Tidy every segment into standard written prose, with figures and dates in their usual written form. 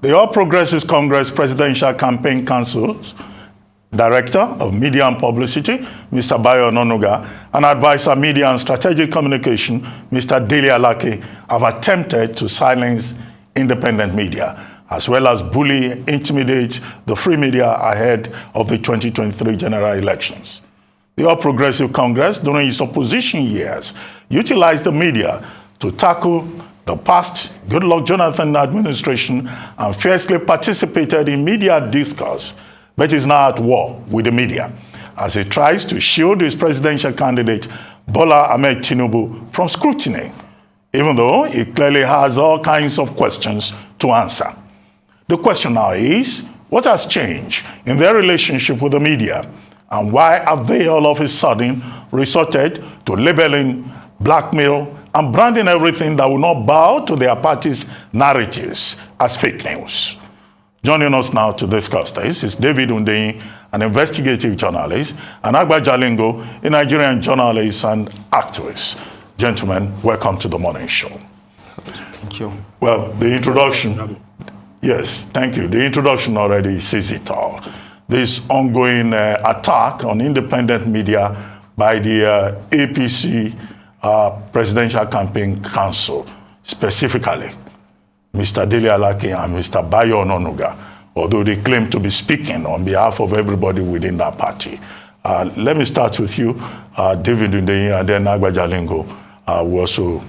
The All Progressives Congress Presidential Campaign Council's Director of Media and Publicity, Mr. Bayo Ononuga, and Advisor Media and Strategic Communication, Mr. Dele Alake, have attempted to silence independent media, as well as bully, intimidate the free media ahead of the 2023 general elections. The All Progressive Congress, during its opposition years, utilized the media to tackle the past Goodluck Jonathan administration and fiercely participated in media discourse, but is now at war with the media as it tries to shield its presidential candidate, Bola Ahmed Tinubu, from scrutiny, even though it clearly has all kinds of questions to answer. The question now is, what has changed in their relationship with the media, and why have they all of a sudden resorted to labeling, blackmail, and branding everything that will not bow to their party's narratives as fake news? Joining us now to discuss this is David Hundeyin, an investigative journalist, and Agba Jalingo, a Nigerian journalist and activist. Gentlemen, welcome to the morning show. Thank you. Well, the introduction, yes, thank you. The introduction already says it all. This ongoing attack on independent media by the APC Presidential Campaign Council, specifically Mr. Dele Alake and Mr. Bayo Ononuga, although they claim to be speaking on behalf of everybody within that party. Let me start with you, David Hundeyin, and then Agba Jalingo will also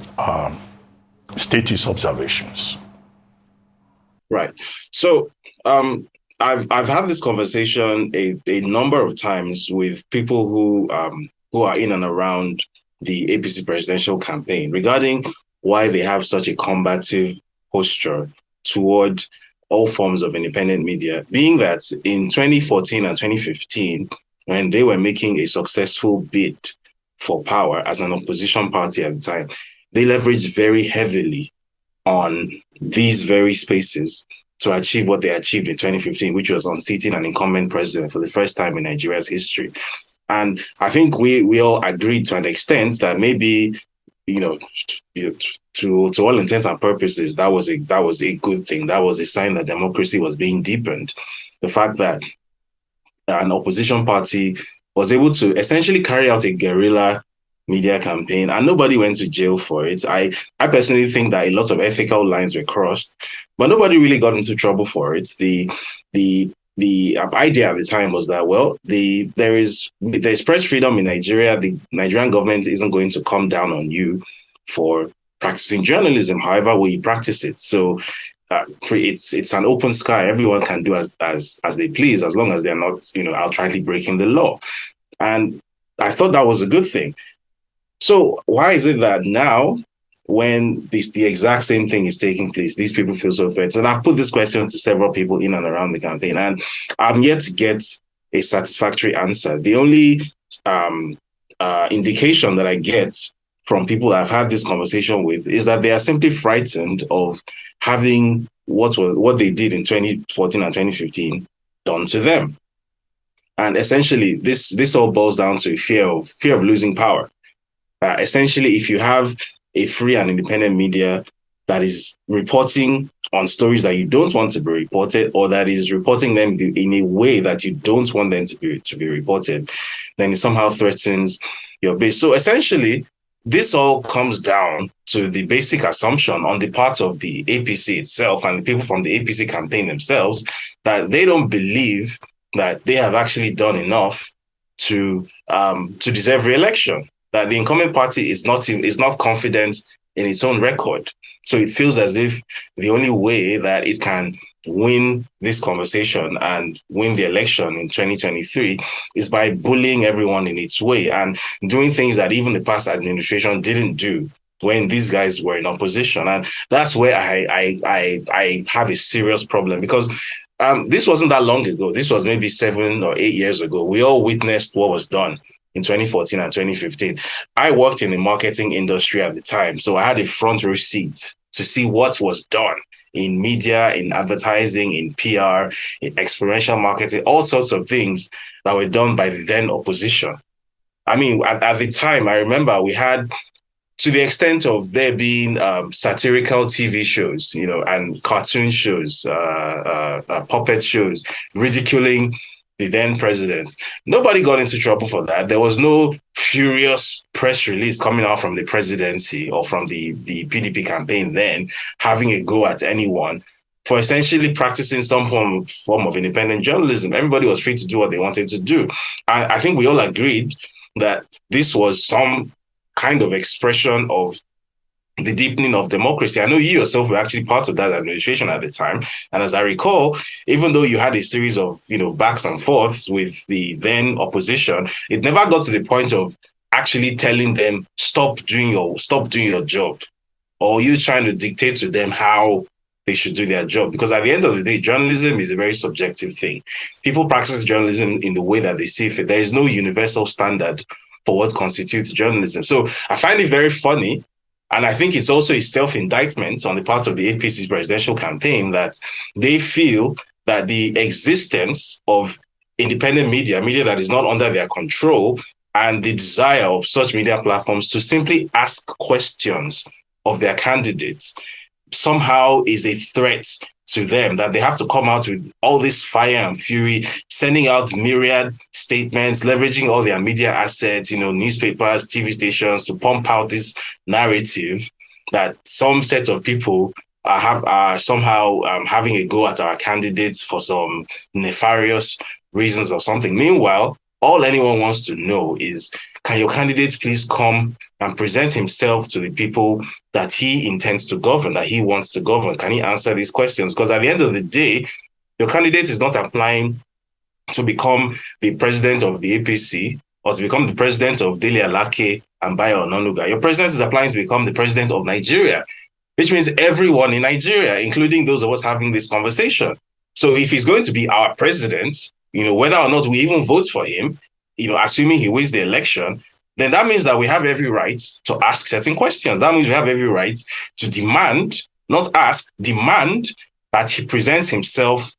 state his observations. Right. So I've had this conversation a number of times with people who are in and around the APC presidential campaign regarding why they have such a combative posture toward all forms of independent media, being that in 2014 and 2015, when they were making a successful bid for power as an opposition party at the time, they leveraged very heavily on these very spaces to achieve what they achieved in 2015, which was unseating an incumbent president for the first time in Nigeria's history. And I think we all agreed to an extent that maybe, to all intents and purposes, that was a good thing. That was a sign that democracy was being deepened. The fact that an opposition party was able to essentially carry out a guerrilla media campaign and nobody went to jail for it. I personally think that a lot of ethical lines were crossed, but nobody really got into trouble for it. The idea at the time was that, well, there's press freedom in Nigeria. The Nigerian government isn't going to come down on you for practicing journalism, however way you practice it. So it's an open sky. Everyone can do as they please, as long as they're not, outrightly breaking the law. And I thought that was a good thing. So why is it that now, when the exact same thing is taking place, these people feel so threatened? And I've put this question to several people in and around the campaign, and I'm yet to get a satisfactory answer. The only indication that I get from people that I've had this conversation with is that they are simply frightened of having what they did in 2014 and 2015 done to them. And essentially, this all boils down to a fear of losing power. Essentially, if you have a free and independent media that is reporting on stories that you don't want to be reported, or that is reporting them in a way that you don't want them to be reported, then it somehow threatens your base. So essentially, this all comes down to the basic assumption on the part of the APC itself and the people from the APC campaign themselves that they don't believe that they have actually done enough to deserve re-election. That the incumbent party is not confident in its own record. So it feels as if the only way that it can win this conversation and win the election in 2023 is by bullying everyone in its way and doing things that even the past administration didn't do when these guys were in opposition. And that's where I have a serious problem, because this wasn't that long ago. This was maybe 7 or 8 years ago. We all witnessed what was done in 2014 and 2015. I worked in the marketing industry at the time, so I had a front row seat to see what was done in media, in advertising, in PR, in experiential marketing, all sorts of things that were done by the then opposition. I mean, at the time, I remember we had to the extent of there being satirical TV shows, and cartoon shows, puppet shows, ridiculing the then president. Nobody got into trouble for that. There was no furious press release coming out from the presidency or from the PDP campaign then having a go at anyone for essentially practicing some form of independent journalism. Everybody was free to do what they wanted to do. I think we all agreed that this was some kind of expression of the deepening of democracy. I know you yourself were actually part of that administration at the time. And as I recall, even though you had a series of, backs and forths with the then opposition, it never got to the point of actually telling them, stop doing your job, or you trying to dictate to them how they should do their job. Because at the end of the day, journalism is a very subjective thing. People practice journalism in the way that they see fit. There is no universal standard for what constitutes journalism. So I find it very funny, and I think it's also a self-indictment on the part of the APC's presidential campaign that they feel that the existence of independent media that is not under their control, and the desire of such media platforms to simply ask questions of their candidates somehow is a threat to them, that they have to come out with all this fire and fury, sending out myriad statements, leveraging all their media assets, newspapers, TV stations, to pump out this narrative that some set of people are somehow having a go at our candidates for some nefarious reasons or something. Meanwhile, all anyone wants to know is, can your candidate please come and present himself to the people that he intends to govern, that he wants to govern? Can he answer these questions? Because at the end of the day, your candidate is not applying to become the president of the APC or to become the president of Dele Alake and Bayo Ononuga. Your president is applying to become the president of Nigeria, which means everyone in Nigeria, including those of us having this conversation. So if he's going to be our president, whether or not we even vote for him, assuming he wins the election, then that means that we have every right to ask certain questions. That means we have every right to demand, not ask, demand that he presents himself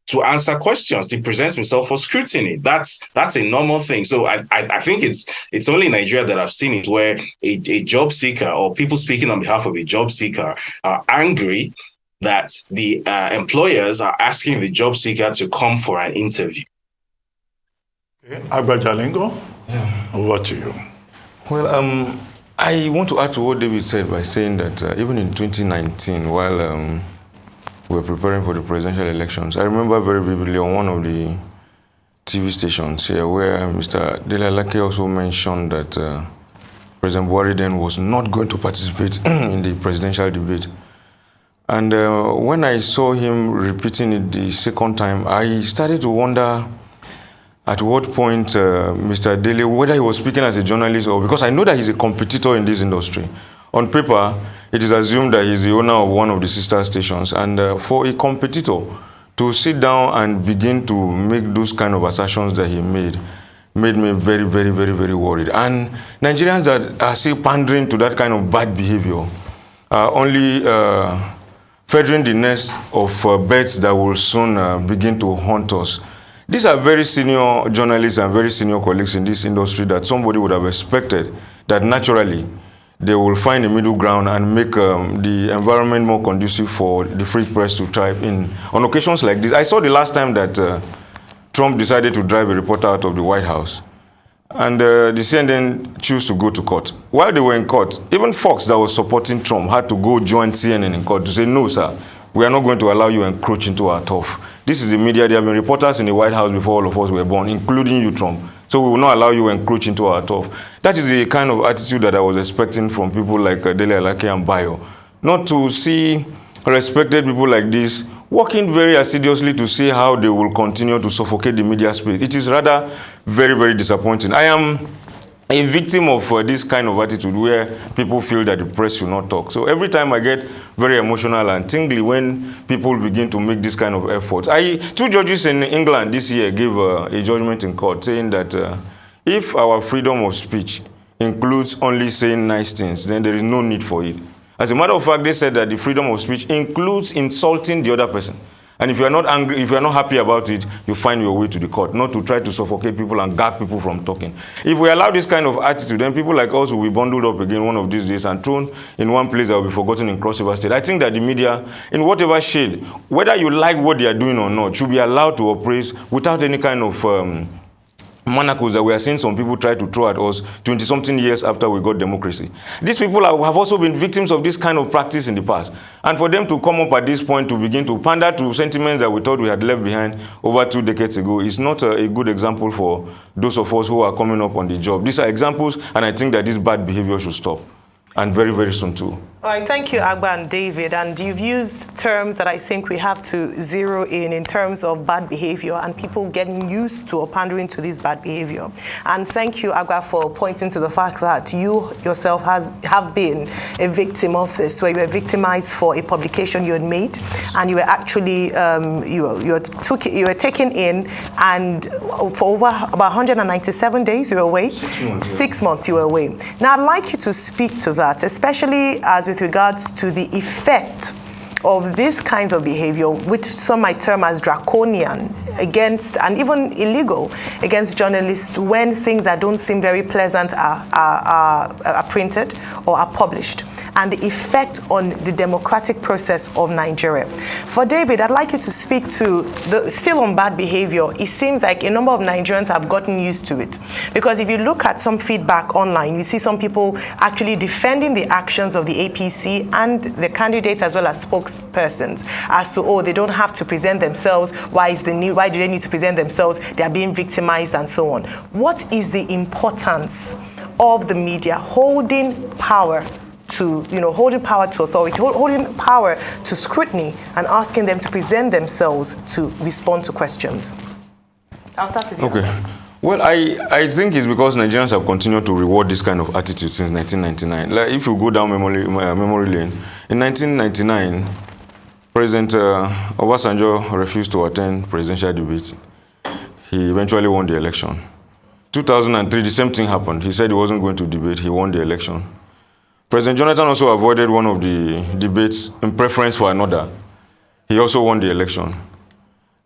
to answer questions. He presents himself for scrutiny. That's a normal thing. So I think it's only in Nigeria that I've seen it where a job seeker or people speaking on behalf of a job seeker are angry that the employers are asking the job seeker to come for an interview. Okay. Jalingo, over to you. Well, I want to add to what David said by saying that even in 2019, while we were preparing for the presidential elections, I remember very vividly on one of the TV stations here where Mr. Dele Alake also mentioned that President Buhari then was not going to participate in the presidential debate. And when I saw him repeating it the second time, I started to wonder at what point Mr. Dele, whether he was speaking as a journalist or because I know that he's a competitor in this industry. On paper, it is assumed that he's the owner of one of the sister stations. And for a competitor to sit down and begin to make those kind of assertions that he made me very, very, very, very worried. And Nigerians that are still pandering to that kind of bad behavior are only feathering the nest of birds that will soon begin to haunt us. These are very senior journalists and very senior colleagues in this industry that somebody would have expected that naturally they will find a middle ground and make the environment more conducive for the free press to thrive in. On occasions like this, I saw the last time that Trump decided to drive a reporter out of the White House. And the CNN chose to go to court. While they were in court, even Fox that was supporting Trump had to go join CNN in court to say, no, sir, we are not going to allow you to encroach into our turf. This is the media. There have been reporters in the White House before all of us were born, including you, Trump. So we will not allow you to encroach into our turf. That is the kind of attitude that I was expecting from people like Dele Alake and Bayo. Not to see respected people like this working very assiduously to see how they will continue to suffocate the media space. It is rather very, very disappointing. I am a victim of this kind of attitude where people feel that the press should not talk. So every time I get very emotional and tingly when people begin to make this kind of efforts. Two judges in England this year gave a judgment in court saying that if our freedom of speech includes only saying nice things, then there is no need for it. As a matter of fact, they said that the freedom of speech includes insulting the other person. And if you are not angry, if you are not happy about it, you find your way to the court, not to try to suffocate people and gag people from talking. If we allow this kind of attitude, then people like us will be bundled up again one of these days and thrown in one place that will be forgotten in Cross River State. I think that the media, in whatever shade, whether you like what they are doing or not, should be allowed to operate without any kind of manacles that we are seeing some people try to throw at us 20-something years after we got democracy. These people have also been victims of this kind of practice in the past. And for them to come up at this point to begin to pander to sentiments that we thought we had left behind over 2 decades ago is not a good example for those of us who are coming up on the job. These are examples, and I think that this bad behavior should stop. And very, very soon too. All right, thank you, Agba and David. And you've used terms that I think we have to zero in terms of bad behavior and people getting used to or pandering to this bad behavior. And thank you, Agba, for pointing to the fact that you yourself have been a victim of this, where you were victimized for a publication you had made, and you were actually you were taken in, and for over about 197 days you were away. 6 months. 6 months you were away. Now, I'd like you to speak to that, especially as with regards to the effect of these kinds of behavior, which some might term as draconian against, and even illegal against journalists, when things that don't seem very pleasant are printed or are published, and the effect on the democratic process of Nigeria. For David, I'd like you to speak to, still on bad behavior. It seems like a number of Nigerians have gotten used to it. Because if you look at some feedback online, you see some people actually defending the actions of the APC and the candidates as well as spokespersons as to, oh, they don't have to present themselves. Why do they need to present themselves? They are being victimized and so on. What is the importance of the media holding power to, holding power to authority, holding power to scrutiny, and asking them to present themselves to respond to questions? I'll start with you. Okay. Well, I think it's because Nigerians have continued to reward this kind of attitude since 1999. Like, if you go down memory lane, in 1999, President Obasanjo refused to attend presidential debates. He eventually won the election. 2003, the same thing happened. He said he wasn't going to debate. He won the election. President Jonathan also avoided one of the debates in preference for another. He also won the election.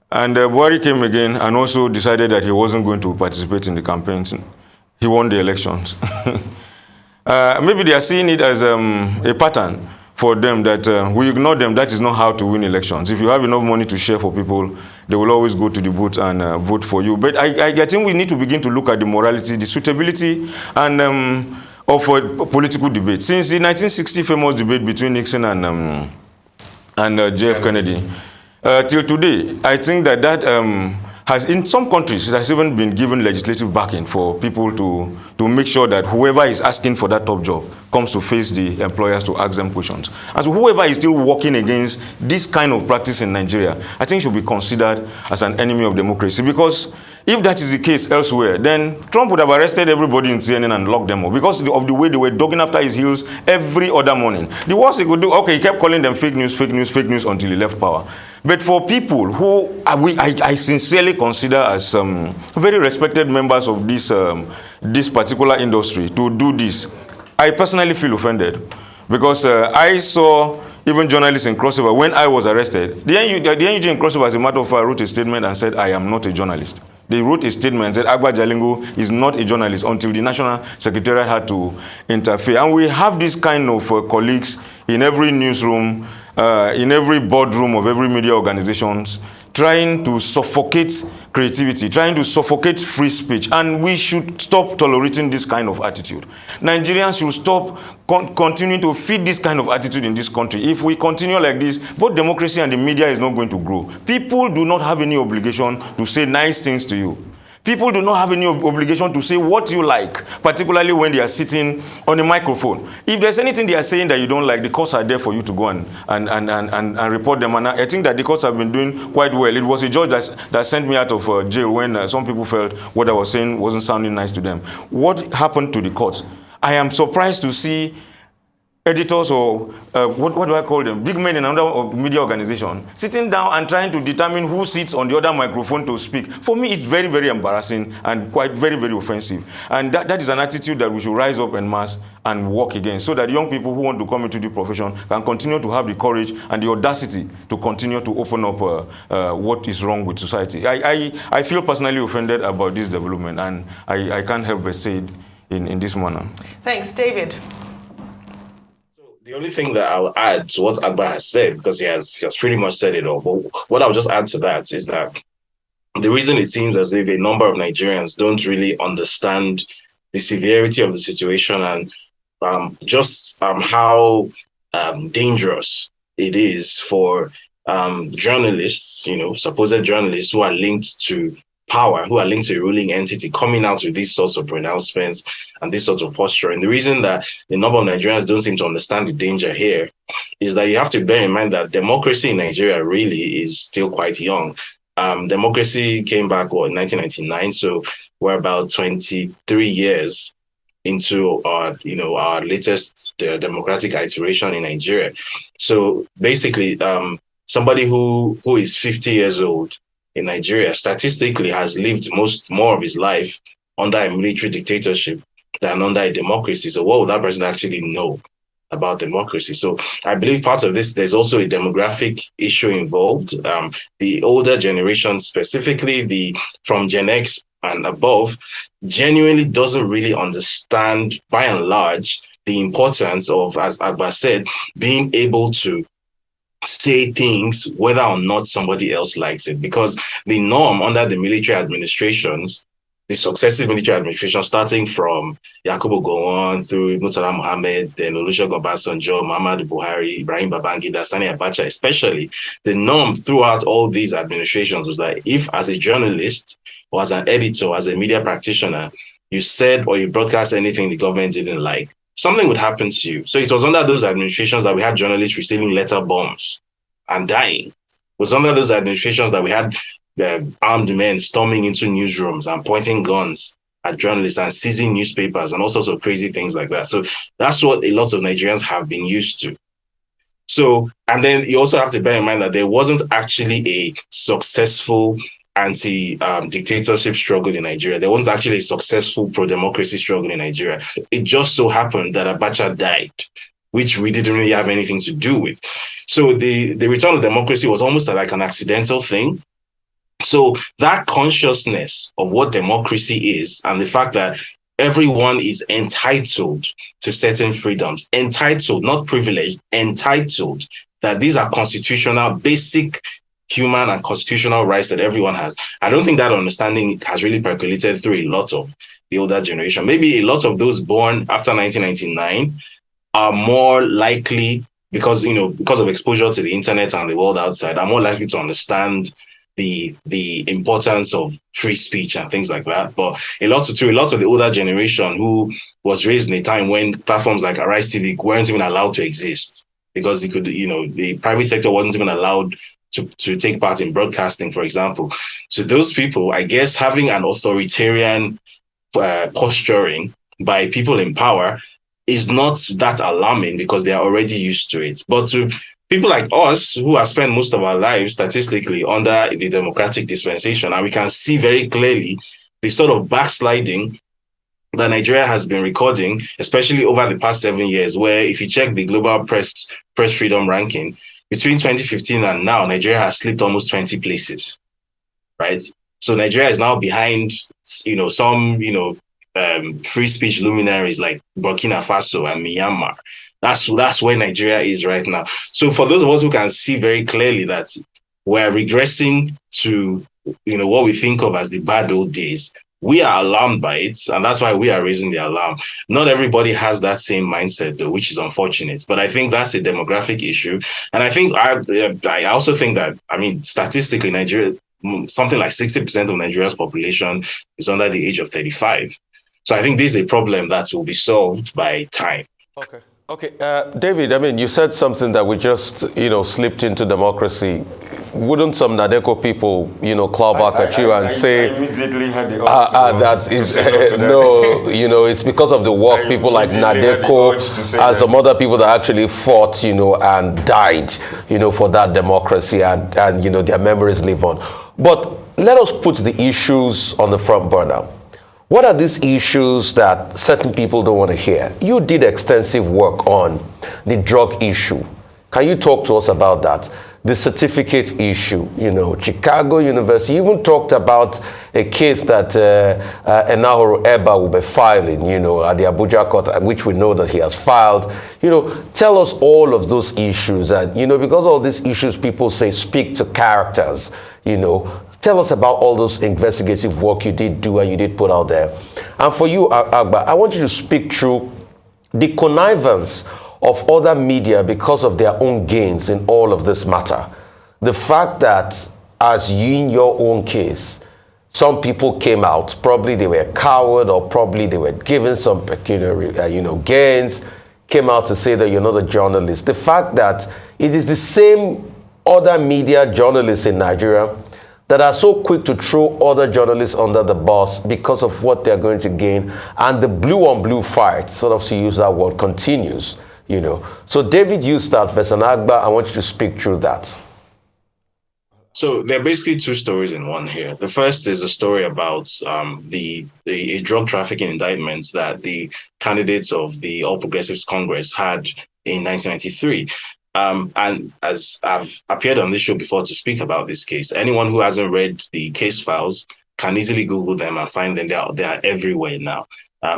And Buhari came again and also decided that he wasn't going to participate in the campaigns. He won the elections. Maybe they are seeing it as a pattern for them that we ignore them. That is not how to win elections. If you have enough money to share for people, they will always go to the booth and vote for you. But I think we need to begin to look at the morality, the suitability, and of a political debate. Since the 1960 famous debate between Nixon and JF Kennedy, till today, I think that has, in some countries, it has even been given legislative backing for people to make sure that whoever is asking for that top job comes to face the employers to ask them questions. And so whoever is still working against this kind of practice in Nigeria, I think should be considered as an enemy of democracy. Because if that is the case elsewhere, then Trump would have arrested everybody in CNN and locked them up because of the way they were dogging after his heels every other morning. The worst he could do, okay, he kept calling them fake news until he left power. But for people who I sincerely consider as very respected members of this particular industry to do this, I personally feel offended. Because I saw even journalists in Cross River, when I was arrested, the NUJ in Cross River, as a matter of fact, wrote a statement and said, I am not a journalist. They wrote a statement and said, Agba Jalingo is not a journalist, until the National Secretariat had to interfere. And we have this kind of colleagues in every newsroom, in every boardroom of every media organizations, trying to suffocate creativity, trying to suffocate free speech. And we should stop tolerating this kind of attitude. Nigerians should stop continuing to feed this kind of attitude in this country. If we continue like this, both democracy and the media is not going to grow. People do not have any obligation to say nice things to you. People do not have any obligation to say what you like, particularly when they are sitting on a microphone. If there's anything they are saying that you don't like, the courts are there for you to go and report them. And I think that the courts have been doing quite well. It was a judge that sent me out of jail when some people felt what I was saying wasn't sounding nice to them. What happened to the courts? I am surprised to see editors or what do I call them? Big men in another media organization sitting down and trying to determine who sits on the other microphone to speak. For me, it's very, very embarrassing and quite very, very offensive. And that is an attitude that we should rise up en masse and work against, so that young people who want to come into the profession can continue to have the courage and the audacity to continue to open up what is wrong with society. I feel personally offended about this development, and I can't help but say it in this manner. Thanks, David. The only thing that I'll add to what Agba has said, because he has pretty much said it all, but what I'll just add to that is that the reason it seems as if a number of Nigerians don't really understand the severity of the situation and just how dangerous it is for journalists, supposed journalists who are linked to power, who are linked to a ruling entity, coming out with these sorts of pronouncements and this sort of posture. And the reason that the number of Nigerians don't seem to understand the danger here is that you have to bear in mind that democracy in Nigeria really is still quite young. Democracy came back in 1999, so we're about 23 years into our latest democratic iteration in Nigeria. So basically, somebody who is 50 years old in Nigeria statistically has lived more of his life under a military dictatorship than under a democracy. So what would that person actually know about democracy? So I believe part of this, there's also a demographic issue involved. The older generation, specifically from Gen X and above, genuinely doesn't really understand, by and large, the importance of, as Agba said, being able to say things whether or not somebody else likes it. Because the norm under the military administrations, the successive military administration, starting from Yakubu Gowon through Murtala Mohammed, then Olusegun Obasanjo, Muhammadu Buhari, Ibrahim Babangida, Sani Abacha especially, the norm throughout all these administrations was that if, as a journalist or as an editor, or as a media practitioner, you said or you broadcast anything the government didn't like, something would happen to you. So it was under those administrations that we had journalists receiving letter bombs and dying. It was under those administrations that we had armed men storming into newsrooms and pointing guns at journalists and seizing newspapers and all sorts of crazy things like that. So that's what a lot of Nigerians have been used to. So, and then you also have to bear in mind that there wasn't actually a successful anti-dictatorship struggle in Nigeria. There wasn't actually a successful pro-democracy struggle in Nigeria. It just so happened that Abacha died, which we didn't really have anything to do with. So the return of democracy was almost like an accidental thing. So that consciousness of what democracy is and the fact that everyone is entitled to certain freedoms, entitled, not privileged, entitled, that these are constitutional, basic human and constitutional rights that everyone has. I don't think that understanding has really percolated through a lot of the older generation. Maybe a lot of those born after 1999 are more likely, because of exposure to the internet and the world outside, are more likely to understand the importance of free speech and things like that. But a lot of the older generation who was raised in a time when platforms like Arise TV weren't even allowed to exist because the private sector wasn't even allowed to take part in broadcasting, for example. To those people, I guess having an authoritarian posturing by people in power is not that alarming because they are already used to it. But to people like us who have spent most of our lives statistically under the democratic dispensation, and we can see very clearly the sort of backsliding that Nigeria has been recording, especially over the past 7 years, where if you check the global press freedom ranking, between 2015 and now, Nigeria has slipped almost 20 places, right? So Nigeria is now behind, some, free speech luminaries like Burkina Faso and Myanmar. That's where Nigeria is right now. So for those of us who can see very clearly that we're regressing to, what we think of as the bad old days, we are alarmed by it, and that's why we are raising the alarm. Not everybody has that same mindset, though, which is unfortunate. But I think that's a demographic issue. And I think I also think that, statistically, Nigeria, something like 60% of Nigeria's population is under the age of 35. So I think this is a problem that will be solved by time. Okay. David, you said something that we just, slipped into democracy. wouldn't some Nadeko people, claw back at you and say, I immediately had the that is no, it's because of the work people like Nadeko and some other people that actually fought, and died, for that democracy, and their memories live on. But let us put the issues on the front burner. What are these issues that certain people don't want to hear? You did extensive work on the drug issue. Can you talk to us about that? The certificate issue, Chicago University even talked about a case that Enahoro Eba will be filing, at the Abuja court, which we know that he has filed. Tell us all of those issues, and, because all these issues people say speak to characters, tell us about all those investigative work you did do and you did put out there. And for you, Agba, I want you to speak through the connivance of other media because of their own gains in all of this matter. The fact that, as in your own case, some people came out, probably they were coward or probably they were given some pecuniary, gains, came out to say that you're not a journalist. The fact that it is the same other media journalists in Nigeria that are so quick to throw other journalists under the bus because of what they're going to gain, and the blue on blue fight, sort of to use that word, continues. So David, you start first, and Agba, I want you to speak through that. So there are basically two stories in one here. The first is a story about the drug trafficking indictments that the candidates of the All Progressives Congress had in 1993. And as I've appeared on this show before to speak about this case, anyone who hasn't read the case files can easily Google them and find them. They are everywhere now.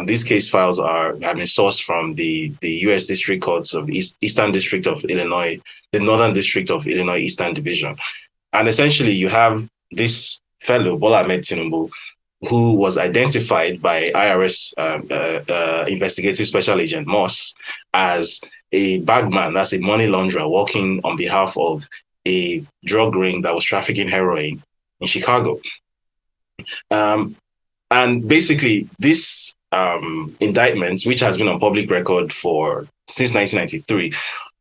These case files have been sourced from the U.S. District Courts of Eastern District of Illinois, the Northern District of Illinois Eastern Division. And essentially, you have this fellow, Bola Ahmed Tinubu, who was identified by IRS Investigative Special Agent Moss as a bagman, that's a money launderer, working on behalf of a drug ring that was trafficking heroin in Chicago. And basically, this indictment, which has been on public record since 1993,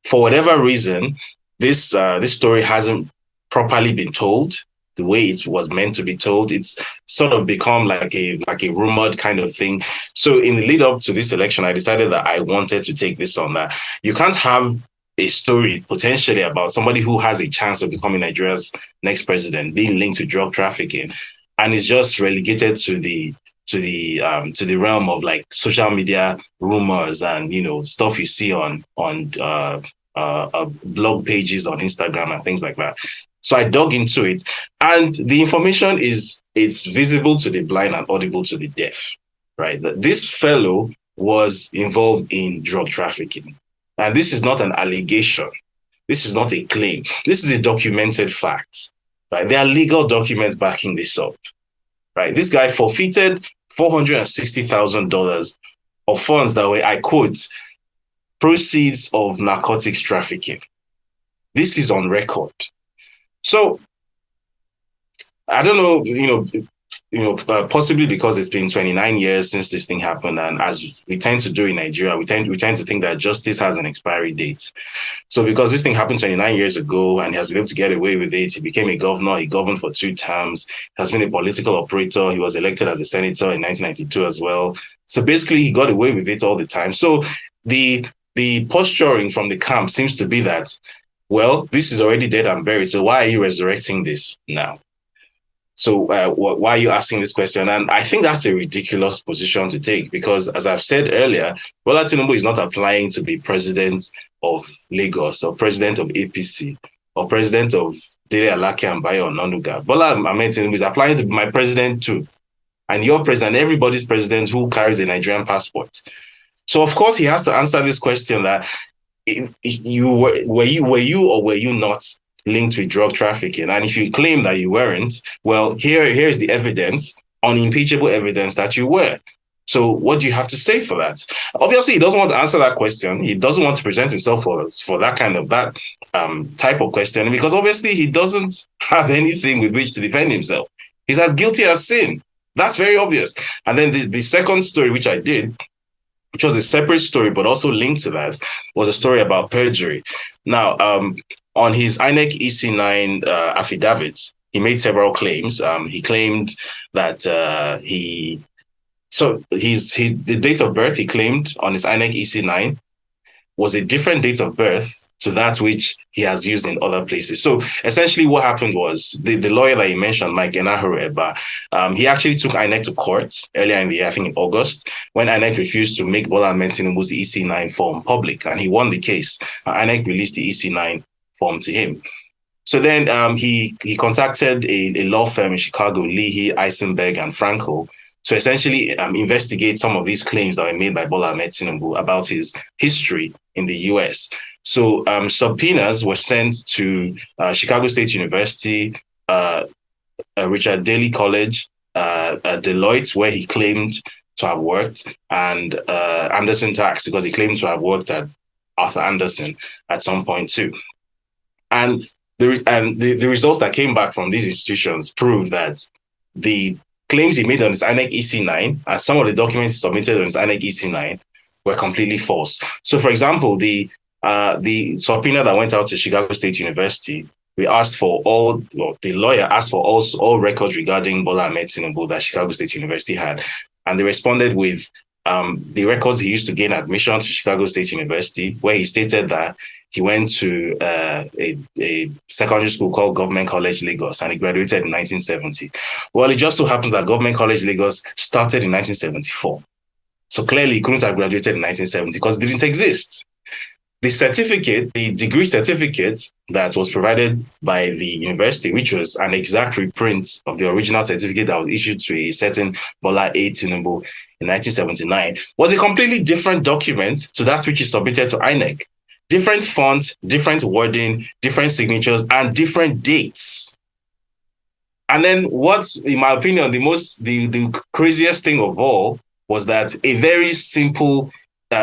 for whatever reason, this story hasn't properly been told the way it was meant to be told. It's sort of become like a rumored kind of thing. So in the lead up to this election, I decided that I wanted to take this on. That you can't have a story potentially about somebody who has a chance of becoming Nigeria's next president being linked to drug trafficking, and it's just relegated to the realm of like social media rumors and stuff you see on blog pages on Instagram and things like that. So I dug into it, and the information it's visible to the blind and audible to the deaf, right? That this fellow was involved in drug trafficking. And this is not an allegation. This is not a claim. This is a documented fact, right? There are legal documents backing this up, right? This guy forfeited $460,000 of funds that were, I quote, proceeds of narcotics trafficking. This is on record. So I don't know, possibly because it's been 29 years since this thing happened, and as we tend to do in Nigeria, we tend to think that justice has an expiry date. So because this thing happened 29 years ago and he has been able to get away with it, he became a governor, he governed for 2 terms, has been a political operator, he was elected as a senator in 1992 as well. So basically he got away with it all the time. So the posturing from the camp seems to be that, well, this is already dead and buried, so why are you resurrecting this now? So why are you asking this question? And I think that's a ridiculous position to take, because as I've said earlier, Bola Tinubu is not applying to be president of Lagos or president of APC or president of Dele Alake and Bayo Onanuga. Bola Ahmed Tinubu is applying to be my president too. And your president, everybody's president who carries a Nigerian passport. So of course he has to answer this question that were you or were you not linked with drug trafficking? And if you claim that you weren't, well, here's the evidence, unimpeachable evidence that you were. So what do you have to say for that? Obviously, he doesn't want to answer that question. He doesn't want to present himself for that kind of type of question, because obviously he doesn't have anything with which to defend himself. He's as guilty as sin. That's very obvious. And then the second story, which I did, which was a separate story, but also linked to that, was a story about perjury. Now, on his INEC EC9 affidavit, he made several claims. He claimed that the date of birth he claimed on his INEC EC9 was a different date of birth to that which he has used in other places. So essentially what happened was the lawyer that he mentioned, Mike Enahoreba, he actually took INEC to court earlier in the year, I think in August, when INEC refused to make Bola Ahmed Tinubu's EC9 form public, and he won the case. INEC released the EC9 form to him. So then he contacted a law firm in Chicago, Leahy, Eisenberg, and Franco, to essentially investigate some of these claims that were made by Bola Ahmed Tinubu about his history in the US. So subpoenas were sent to Chicago State University, Richard Daley College, Deloitte, where he claimed to have worked, and Anderson Tax, because he claimed to have worked at Arthur Anderson at some point too. And the results that came back from these institutions proved that the claims he made on his INEC EC9, and some of the documents submitted on his INEC EC9, were completely false. So, for example, the subpoena that went out to Chicago State University, the lawyer asked for all records regarding Bola Ahmed Tinubu that Chicago State University had, and they responded with the records he used to gain admission to Chicago State University, where he stated that he went to a secondary school called Government College Lagos, and he graduated in 1970. Well, it just so happens that Government College Lagos started in 1974. So clearly he couldn't have graduated in 1970 because it didn't exist. The degree certificate that was provided by the university, which was an exact reprint of the original certificate that was issued to a certain Bola A. Tinubu in 1979, was a completely different document to that which is submitted to INEC. Different font, different wording, different signatures, and different dates. And then what, in my opinion, the craziest thing of all was that a very simple,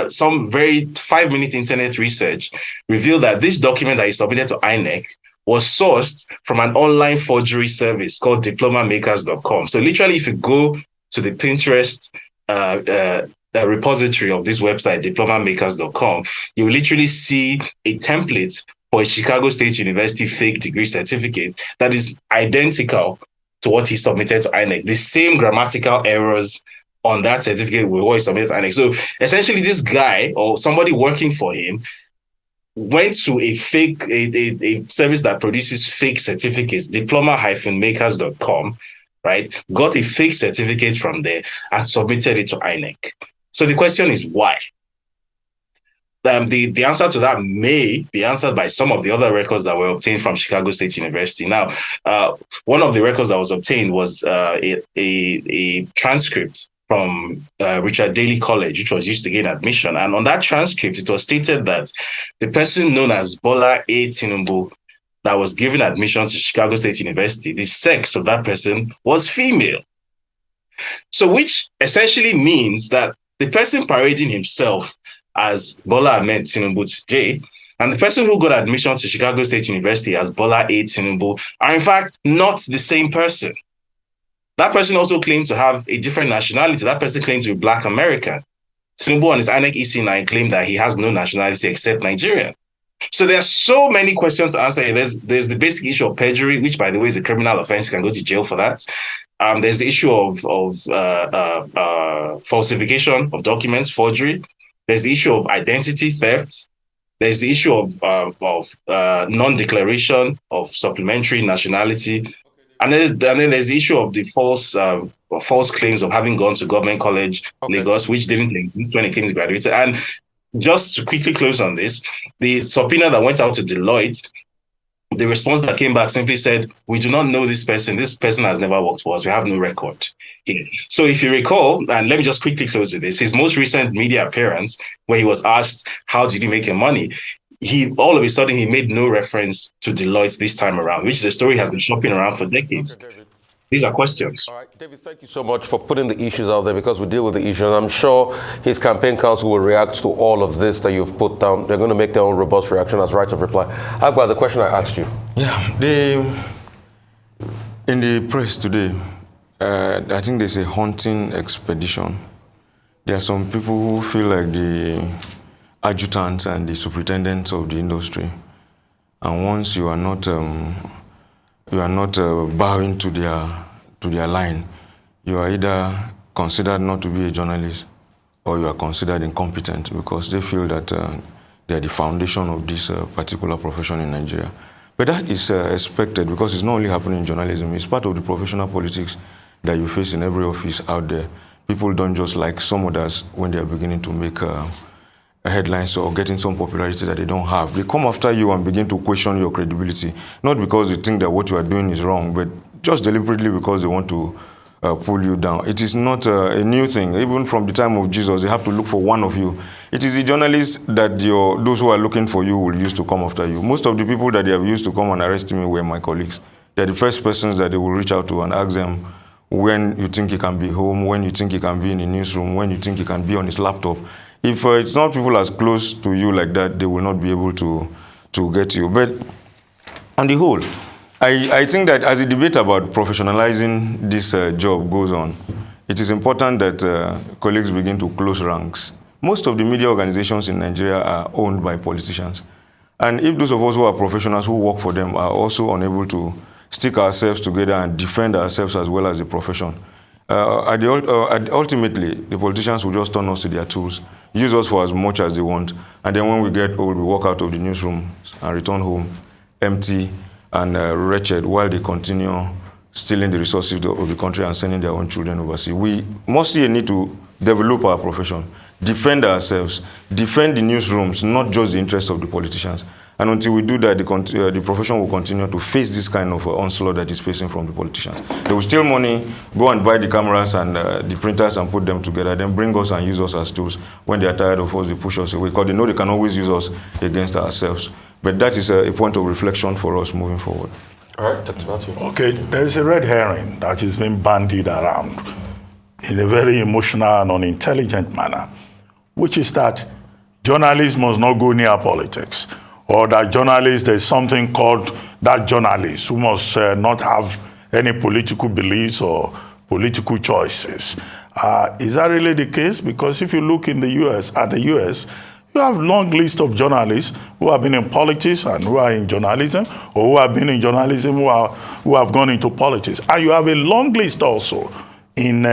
some very 5-minute internet research revealed that this document that he submitted to INEC was sourced from an online forgery service called diplomamakers.com. So literally, if you go to the Pinterest the repository of this website, diplomamakers.com, you will literally see a template for a Chicago State University fake degree certificate that is identical to what he submitted to INEC. The same grammatical errors on that certificate with what he submitted to INEC. So essentially, this guy or somebody working for him went to a service that produces fake certificates, diploma-makers.com, right? Got a fake certificate from there and submitted it to INEC. So the question is why? The answer to that may be answered by some of the other records that were obtained from Chicago State University. Now, one of the records that was obtained was a transcript from Richard Daley College, which was used to gain admission. And on that transcript, it was stated that the person known as Bola A. Tinubu that was given admission to Chicago State University, the sex of that person was female. So which essentially means that the person parading himself as Bola Ahmed Tinubu today and the person who got admission to Chicago State University as Bola A. Tinubu are in fact not the same person. That person also claimed to have a different nationality. That person claimed to be Black American. Tinubu on his INEC EC9 claimed that he has no nationality except Nigerian. So there are so many questions to answer. There's the basic issue of perjury, which, by the way, is a criminal offense. You can go to jail for that. There's the issue of falsification of documents, forgery. There's the issue of identity theft. There's the issue of non-declaration of supplementary nationality. And then there's the issue of the false claims of having gone to Government College Lagos, which didn't exist when he came to graduate. And just to quickly close on this, the subpoena that went out to Deloitte, the response that came back simply said, we do not know this person. This person has never worked for us. We have no record here. So if you recall, and let me just quickly close with this, his most recent media appearance, where he was asked, how did he make your money? All of a sudden, he made no reference to Deloitte this time around, which is a story has been shopping around for decades. Okay, David. These are questions. All right, David, thank you so much for putting the issues out there, because we deal with the issues. And I'm sure his campaign council will react to all of this that you've put down. They're going to make their own robust reaction as right of reply. Agba, the question I asked you. Yeah, in the press today, I think there's a hunting expedition There are some people who feel like the adjutants and the superintendents of the industry, and once you are not bowing to their line, you are either considered not to be a journalist or you are considered incompetent, because they feel that they are the foundation of this particular profession in Nigeria. But that is expected, because it's not only happening in journalism, it's part of the professional politics that you face in every office out there. People don't just like some others when they are beginning to make headlines or getting some popularity that they don't have. They come after you and begin to question your credibility, not because they think that what you are doing is wrong, but just deliberately because they want to pull you down. It is not a new thing. Even from the time of Jesus, they have to look for one of you. It is the journalists that those who are looking for you will use to come after you. Most of the people that they have used to come and arrest me were my colleagues. They're the first persons that they will reach out to and ask them when you think he can be home, when you think he can be in the newsroom, when you think he can be on his laptop. If it's not people as close to you like that, they will not be able to get you. But on the whole, I think that as the debate about professionalizing this job goes on, it is important that colleagues begin to close ranks. Most of the media organizations in Nigeria are owned by politicians. And if those of us who are professionals who work for them are also unable to stick ourselves together and defend ourselves as well as the profession, ultimately, the politicians will just turn us to their tools, use us for as much as they want, and then when we get old, we walk out of the newsroom and return home empty and wretched, while they continue stealing the resources of the country and sending their own children overseas. We must see a need to develop our profession, defend ourselves, defend the newsrooms, not just the interests of the politicians. And until we do that, the profession will continue to face this kind of onslaught that is facing from the politicians. They will steal money, go and buy the cameras and the printers and put them together, then bring us and use us as tools. When they are tired of us, they push us away, because they know they can always use us against ourselves. But that is a point of reflection for us moving forward. All right, Dr. Matthew. Okay, there's a red herring that is being bandied around in a very emotional and unintelligent manner, which is that journalists must not go near politics, or that journalists, there's something called that journalist who must not have any political beliefs or political choices. Is that really the case? Because if you look in the US, you have a long list of journalists who have been in politics and who are in journalism, or who have been in journalism who have gone into politics. And you have a long list also in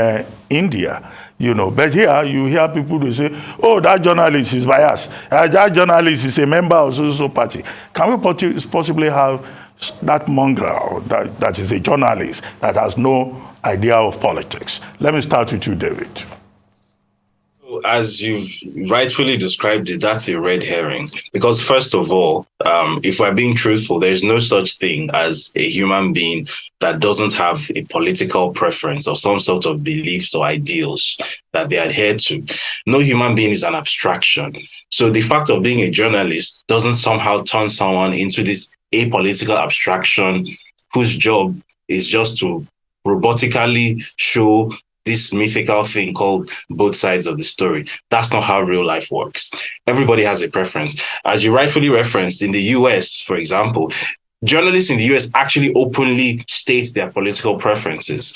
India, you know. But here you hear people who say, oh, that journalist is biased. That journalist is a member of so party. Can we possibly have that mongrel that is a journalist that has no idea of politics? Let me start with you, David. As you've rightfully described it, that's a red herring. Because first of all, if we're being truthful, there's no such thing as a human being that doesn't have a political preference or some sort of beliefs or ideals that they adhere to. No human being is an abstraction. So the fact of being a journalist doesn't somehow turn someone into this apolitical abstraction whose job is just to robotically show this mythical thing called both sides of the story. That's not how real life works. Everybody has a preference. As you rightfully referenced, in the US, for example, journalists in the US actually openly state their political preferences.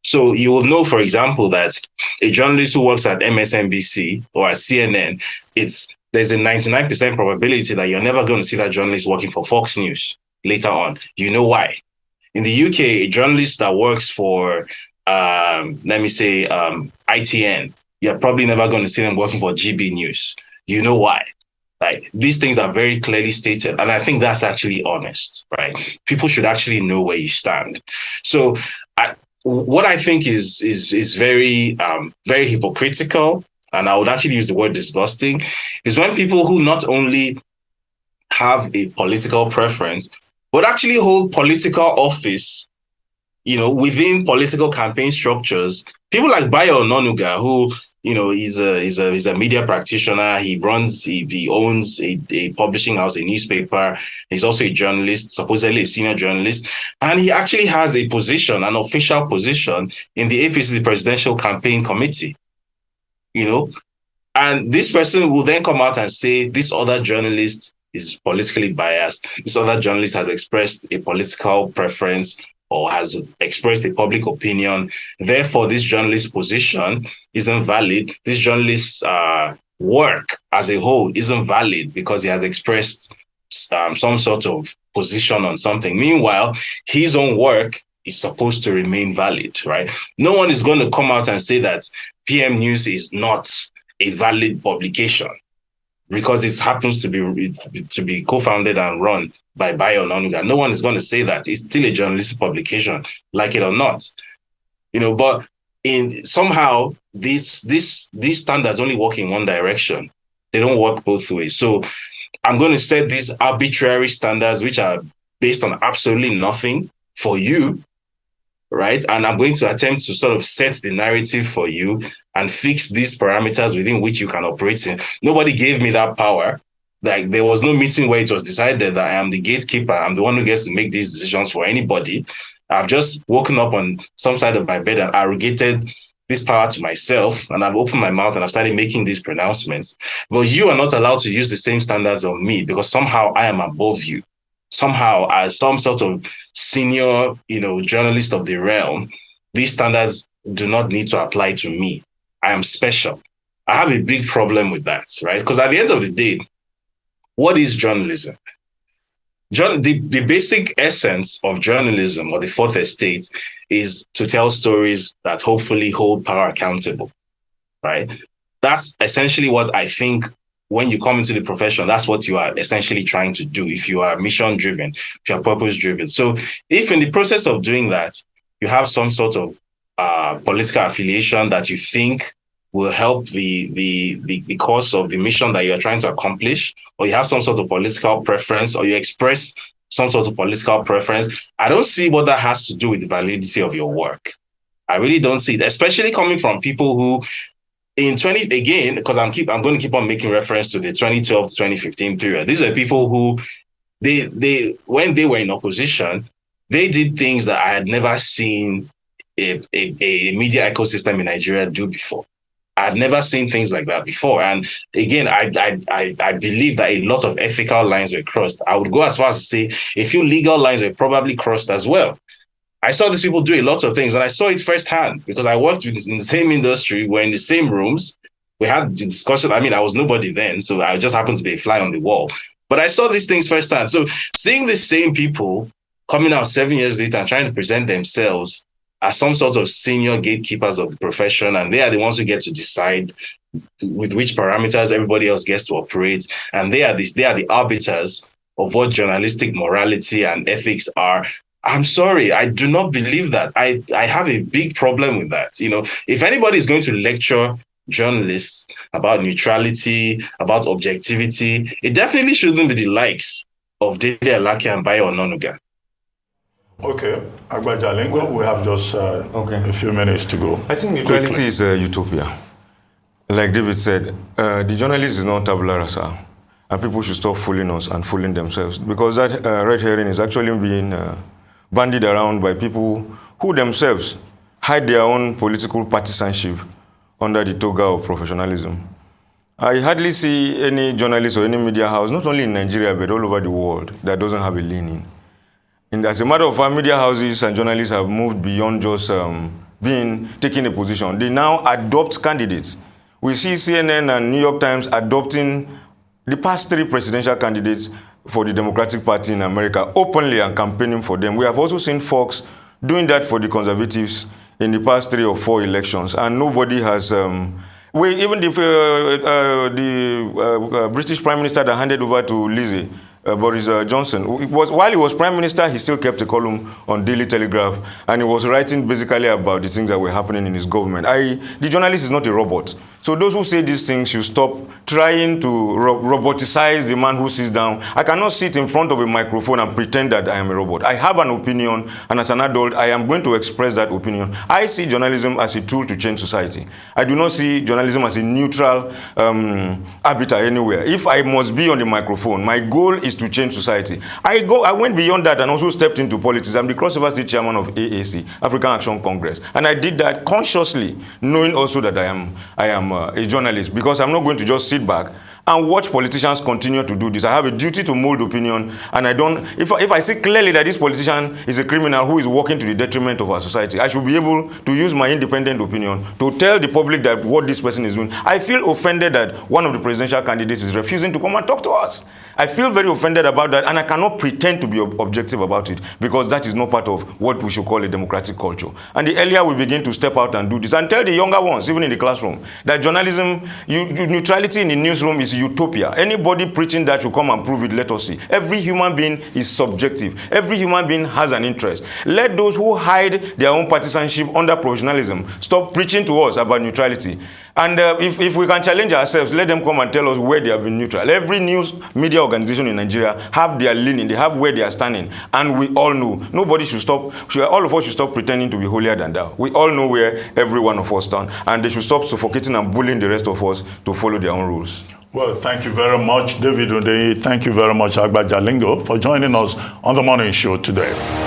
So you will know, for example, that a journalist who works at MSNBC or at CNN, there's a 99% probability that you're never going to see that journalist working for Fox News later on. You know why? In the UK, a journalist that works for ITN, you're probably never going to see them working for GB News. You know why? Like, these things are very clearly stated, and I think that's actually honest, right? People should actually know where you stand. So, what I think is very very hypocritical, and I would actually use the word disgusting, is when people who not only have a political preference but actually hold political office, you know, within political campaign structures. People like Bayo Ononuga, who, you know, he's a media practitioner. He owns a publishing house, a newspaper. He's also a journalist, supposedly a senior journalist. And he actually has a position, an official position in the APC, the Presidential Campaign Committee, you know. And this person will then come out and say, this other journalist is politically biased. This other journalist has expressed a political preference or has expressed a public opinion. Therefore, this journalist's position isn't valid. This journalist's work as a whole isn't valid because he has expressed some sort of position on something. Meanwhile, his own work is supposed to remain valid, right? No one is going to come out and say that PM News is not a valid publication because it happens to be co-founded and run by Bayo Ononuga. No one is going to say that. It's still a journalistic publication, like it or not. But somehow these standards only work in one direction. They don't work both ways. So I'm going to set these arbitrary standards, which are based on absolutely nothing for you, right? And I'm going to attempt to sort of set the narrative for you and fix these parameters within which you can operate in. Nobody gave me that power. Like, there was no meeting where it was decided that I am the gatekeeper. I'm the one who gets to make these decisions for anybody. I've just woken up on some side of my bed and arrogated this power to myself, and I've opened my mouth and I've started making these pronouncements. But you are not allowed to use the same standards on me because somehow I am above you. Somehow, as some sort of senior, journalist of the realm, these standards do not need to apply to me. I am special. I have a big problem with that, right? Because at the end of the day, what is journalism? The basic essence of journalism, or the fourth estate, is to tell stories that hopefully hold power accountable, right? That's essentially what I think when you come into the profession, that's what you are essentially trying to do if you are mission-driven, if you are purpose-driven. So if in the process of doing that, you have some sort of political affiliation that you think will help the cause of the mission that you're trying to accomplish, or you have some sort of political preference, or you express some sort of political preference, I don't see what that has to do with the validity of your work. I really don't see it, especially coming from people who because I'm going to keep on making reference to the 2012 to 2015 period. These are people who they when they were in opposition, they did things that I had never seen a media ecosystem in Nigeria do before. I had never seen things like that before. And again, I believe that a lot of ethical lines were crossed. I would go as far as to say a few legal lines were probably crossed as well. I saw these people do a lot of things, and I saw it firsthand because I worked in the same industry. We're in the same rooms. We had the discussion. I mean, I was nobody then, so I just happened to be a fly on the wall. But I saw these things firsthand. So seeing the same people coming out 7 years later and trying to present themselves as some sort of senior gatekeepers of the profession, and they are the ones who get to decide with which parameters everybody else gets to operate, and they are the arbiters of what journalistic morality and ethics are. I'm sorry, I do not believe that. I have a big problem with that. If anybody is going to lecture journalists about neutrality, about objectivity, it definitely shouldn't be the likes of Dele Alake and Bayo Ononuga. Okay, Agba Jalingo, we have just a few minutes to go. I think neutrality is a utopia. Like David said, the journalist is not tabula rasa, and people should stop fooling us and fooling themselves, because that red herring is actually being bandied around by people who themselves hide their own political partisanship under the toga of professionalism. I hardly see any journalist or any media house, not only in Nigeria, but all over the world, that doesn't have a leaning. And as a matter of fact, media houses and journalists have moved beyond just taking a position. They now adopt candidates. We see CNN and New York Times adopting the past 3 presidential candidates for the Democratic Party in America openly and campaigning for them. We have also seen Fox doing that for the Conservatives in the past 3 or 4 elections, and nobody has. Even the British Prime Minister that handed over to Lizzie, Boris Johnson, while he was Prime Minister, he still kept a column on Daily Telegraph, and he was writing basically about the things that were happening in his government. The journalist is not a robot. So those who say these things should stop trying to roboticize the man who sits down. I cannot sit in front of a microphone and pretend that I am a robot. I have an opinion, and as an adult, I am going to express that opinion. I see journalism as a tool to change society. I do not see journalism as a neutral arbiter anywhere. If I must be on the microphone, my goal is to change society. I went beyond that and also stepped into politics. I'm the crossover state chairman of AAC, African Action Congress, and I did that consciously, knowing also that I am a journalist, because I'm not going to just sit back and watch politicians continue to do this. I have a duty to mold opinion, and I don't, if I see clearly that this politician is a criminal who is working to the detriment of our society, I should be able to use my independent opinion to tell the public that what this person is doing. I feel offended that one of the presidential candidates is refusing to come and talk to us. I feel very offended about that, and I cannot pretend to be objective about it, because that is not part of what we should call a democratic culture. And the earlier we begin to step out and do this, and tell the younger ones, even in the classroom, that journalism, neutrality in the newsroom is utopia. Anybody preaching that should come and prove it, let us see. Every human being is subjective. Every human being has an interest. Let those who hide their own partisanship under professionalism stop preaching to us about neutrality. And if we can challenge ourselves, let them come and tell us where they have been neutral. Every news media organization in Nigeria have their leaning, they have where they are standing, and we all know. Nobody should stop, all of us should stop pretending to be holier than thou. We all know where every one of us stand, and they should stop suffocating and bullying the rest of us to follow their own rules. Well, thank you very much, David Hundeyin. Thank you very much, Agba Jalingo, for joining us on the morning show today.